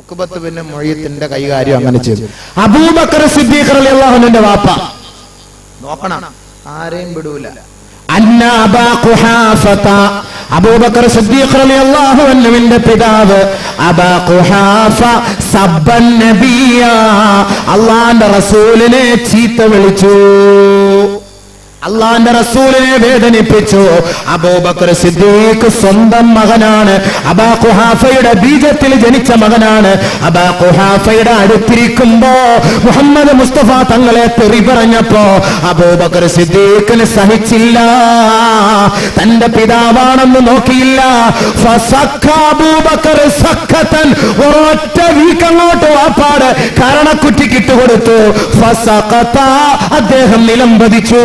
ഉഖബത്ത് bin മുഅയ്യിത്തിന്റെ കൈകാര്യം അങ്ങനെ ചെയ്തു. അബൂബക്കർ സിദ്ദീഖ് റളിയല്ലാഹു അൻഹുവിന്റെ വാപ്പ നോക്കണം, ആരെയും വിടൂല. അന്ന അബാ ഖുഹാഫത, അബൂബക്കർ സിദ്ദീഖ് റളിയല്ലാഹു അൻഹുവിന്റെ പിതാവ് അബാ ഖുഹാഫ സബ്ബൻ നബിയ, അല്ലാഹുവിന്റെ റസൂലിനെ ചീത്ത വിളിച്ചു, അള്ളാന്റെ റസൂലിനെ വേദനിപ്പിച്ചു. അബൂബക്കർ സിദ്ദീഖ് സ്വന്തം മകനാണ്, അബാ ഖുഹാഫയുടെ ബീജത്തിൽ ജനിച്ച മകനാണ്. അബാ ഖുഹാഫയുടെ അടുത്തിരിക്കുമ്പോ മുഹമ്മദ് മുസ്തഫ തങ്ങളെ തെറി പറഞ്ഞപ്പോ അബൂബക്കർ സിദ്ദീഖിന് സഹിച്ചില്ല, തന്റെ പിതാവാണെന്ന് നോക്കിയില്ല. അബൂബക്കർ സഖതൻ, ഒരൊറ്റ വീക്കങ്ങോട്ട് വാപ്പാട് കരണക്കുറ്റിക്കിട്ട് കൊടുത്തു. അദ്ദേഹം നിലംപതിച്ചു.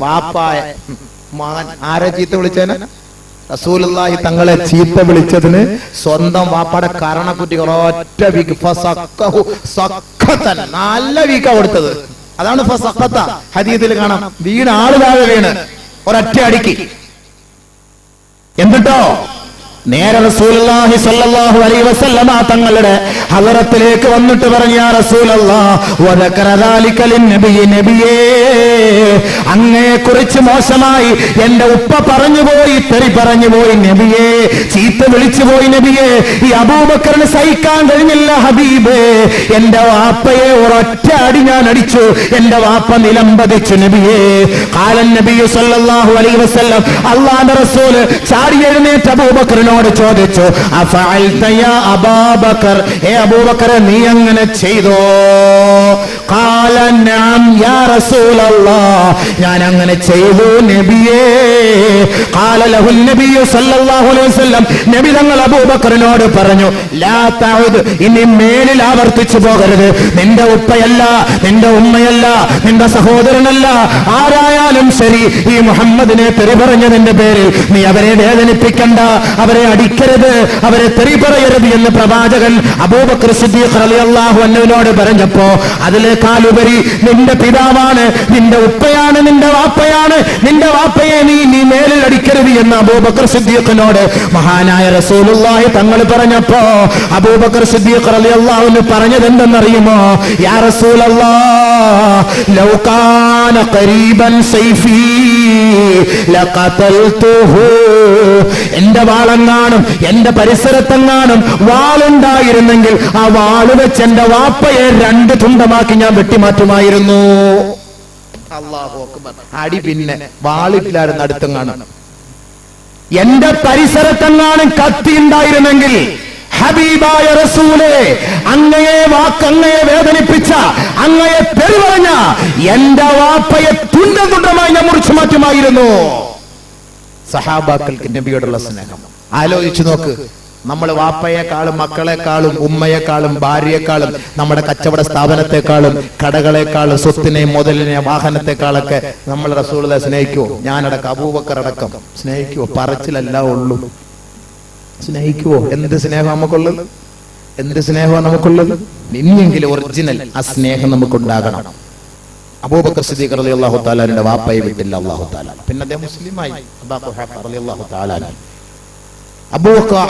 വാപ്പായ മകൻ ആരെ ചീത്ത വിളിച്ചേന്? റസൂലുള്ളാഹി തങ്ങളെ ചീത്ത വിളിച്ചതിന് സ്വന്തം വാപ്പാടെ കരണക്കുറ്റി ഒരൊറ്റ വീക്ക് നല്ല വീക്ക കൊടുത്തത്. അതാണ് ഫസഖത. ഹദീസിൽ കാണാം, വീണ് ആള് താഴെ വീണ് ഒരൊറ്റ അടിക്ക്. എന്നിട്ടോ നേരെ റസൂലുള്ളാഹി സ്വല്ലല്ലാഹു അലൈഹി വസല്ലമ തങ്ങളുടെ ഹളറത്തിലേക്ക് വന്നിട്ട് പറഞ്ഞു, യാ റസൂലല്ലാഹ് വദകറ ദാലിക ലിന്നബിയ്യി, നബിയേ അങ്ങയെ കുറിച്ച് മോശമായി എന്റെ ഉപ്പ പറഞ്ഞുപോയി, തെറി പറഞ്ഞുപോയി നബിയേ, ചീത്ത വിളിച്ചുപോയി നബിയേ. ഈ അബൂബക്കറിന് സഹിക്കാൻ കഴിഞ്ഞില്ല ഹബീബേ, എന്റെ വാപ്പയെ ഒരൊറ്റ അടി ഞാൻ അടിച്ചു, എന്റെ വാപ്പ നിലംപതിച്ചു നബിയേ. ഖാലൻ നബിയ്യു സ്വല്ലല്ലാഹു അലൈഹി വസല്ലം, അല്ലാഹുവിന്റെ റസൂൽ ചാടി എഴുന്നേറ്റ് അബൂബക്കറിനോട് ചോദിച്ചു, അഫഅൽത യാ അബൂബക്കർ, ഏ അബൂബക്കറെ നീ അങ്ങനെ ചെയ്തോ? ഖാല നഅം യാ റസൂലല്ലാഹ്, ഞാൻ അങ്ങനെ ചെയ്തു നബിയേ. ഖാല ലഹു നബിയ്യു സല്ലല്ലാഹു അലൈഹി വസല്ലം, നബി തങ്ങൾ അബൂബക്കറിനോട് പറഞ്ഞു, ലാ തഉദ്, ഇനി മേലിൽ ആവർത്തിച്ചു പോകരുത്. നിന്റെ ഉപ്പയല്ല, നിന്റെ ഉമ്മയല്ല, നിന്റെ സഹോദരനല്ല, ആരായാലും ശരി, ഈ മുഹമ്മദിനെ തെറി പറഞ്ഞതിന്റെ പേരിൽ നീ അവരെ വേദനിപ്പിക്കണ്ട, അവരെ അടിക്കരുത്, അവരെ തെറി പറയരുത് എന്ന് പ്രവാചകൻ അബൂബക്കർ സിദ്ദീഖ് റളിയല്ലാഹു അൻഹുവിനോട് പറഞ്ഞപ്പോ അതിലേക്കാളുപരി നിന്റെ പിതാവാണ്, നിന്റെ ഉപ്പയാണ്, നിന്റെ വാപ്പയാണ്, നിന്റെ വാപ്പയെ നീ മേലിൽ അടിക്കരുത് എന്ന് അബൂബക്കർ സിദ്ദീഖിനോട് മഹാനായ റസൂലുള്ളാഹി തങ്ങൾ പറഞ്ഞപ്പോ അബൂബക്കർ സിദ്ദീഖ് റളിയല്ലാഹു അൻഹു പറഞ്ഞത് എന്തെന്നറിയുമോ? യാ റസൂലല്ലാഹ് ലൗ കാന ഖരീബൻ സൈഫി ലഖതൽതുഹു, എന്റെ വാളെങ്ങാനും എന്റെ പരിസരത്തെങ്ങാനും വാളുണ്ടായിരുന്നെങ്കിൽ ആ വാള് വെച്ച് എന്റെ വാപ്പയെ രണ്ട് തുണ്ടമാക്കി ഞാൻ വെട്ടിമാറ്റുമായിരുന്നു. അല്ലാഹു അക്ബർ. അടി പിന്നെ വാളില്ലായിരുന്നു അടുത്തെങ്ങാനും. എന്റെ പരിസരത്തെങ്ങാനും കത്തി ഉണ്ടായിരുന്നെങ്കിൽ ഹബീബായ റസൂലേ, അങ്ങയെ വേദനിപ്പിച്ച, അങ്ങയെ തെറി പറഞ്ഞ എന്റെ വാപ്പയെ തുണ്ടം തുണ്ടമായി ഞാൻ മുറിച്ചു മാറ്റുമായിരുന്നു. സഹാബാക്കൾക്ക് നബിയോടുള്ള സ്നേഹം ആലോചിച്ചു നോക്ക്. നമ്മൾ വാപ്പയെക്കാളും മക്കളെക്കാളും ഉമ്മയെക്കാളും ഭാര്യയെക്കാളും നമ്മുടെ കച്ചവട സ്ഥാപനത്തെക്കാളും കടകളെക്കാളും സ്വത്തിനെ മുതലിനെ വാഹനത്തെക്കാളൊക്കെ നമ്മൾ റസൂലുള്ളാഹിയെ സ്നേഹിക്കുവോ? ഞാനടക്കം അബൂബക്കർ അടക്കം സ്നേഹിക്കുവോ? പറച്ചിലല്ല ഉള്ളൂ. സ്നേഹിക്കുവോ? എന്ത് സ്നേഹം നമുക്കുള്ളത്, എന്ത് സ്നേഹമാണ് നമുക്കുള്ളത്? ഇനിയെങ്കിലും ഒറിജിനൽ ആ സ്നേഹം നമുക്കുണ്ടാകണം. അബൂബക്കർ സിദ്ദീഖ് റളിയല്ലാഹു തആലയുടെ വാപ്പയെ വിട്ടില്ല അല്ലാഹു തആല. പിന്നെ അദ്ദേഹം മുസ്ലിമായി. അബൂ ഖുഹാഫ റളിയല്ലാഹു തആല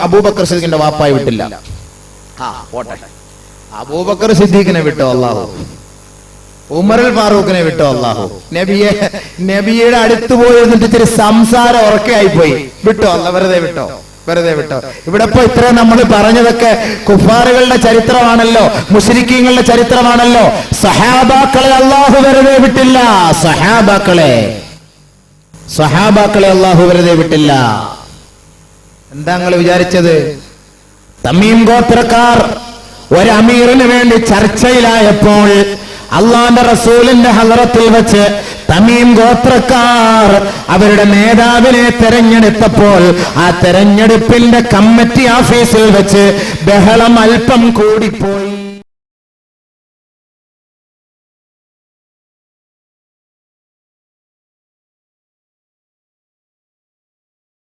അബൂബക്കർ സിദ്ദീഖിന്റെ വാപ്പായെ വിട്ടില്ല. പോട്ടെ, അബൂബക്കർ സിദ്ദീഖിനെ വിട്ടോ അല്ലാഹു, ഉമറുൽ ഫാറൂഖിനെ വിട്ടോ അല്ലാഹു, നബിയുടെ അടുത്ത് പോയി എന്നിട്ട് ഇത്തിരി സംസാരം ഉറക്കെയായി പോയി, വിട്ടോ അല്ല, വെറുതെ വിട്ടോ. ഇവിടെ ഇപ്പൊ ഇത്ര നമ്മൾ പറഞ്ഞതൊക്കെ കുഫാറുകളുടെ ചരിത്രമാണല്ലോ, മുശ്രിക്കീങ്ങളുടെ ചരിത്രമാണല്ലോ. സഹാബാക്കളെ അല്ലാഹു വെറുതെ വിട്ടില്ല. സഹാബാക്കളെ അല്ലാഹു വെറുതെ വിട്ടില്ല. എന്താ നിങ്ങൾ വിചാരിച്ചത്? തമീം ഗോത്രക്കാർ ഒരു അമീറിന് വേണ്ടി ചർച്ചയിലായപ്പോൾ അള്ളാന്റെ റസൂലിന്റെ ഹളറത്തിൽ വെച്ച് തമീം ഗോത്രക്കാർ അവരുടെ നേതാവിനെ തെരഞ്ഞെടുത്തപ്പോൾ ആ തെരഞ്ഞെടുപ്പിന്റെ കമ്മിറ്റി ഓഫീസിൽ വെച്ച് ബഹളം അല്പം കൂടിപ്പോയി.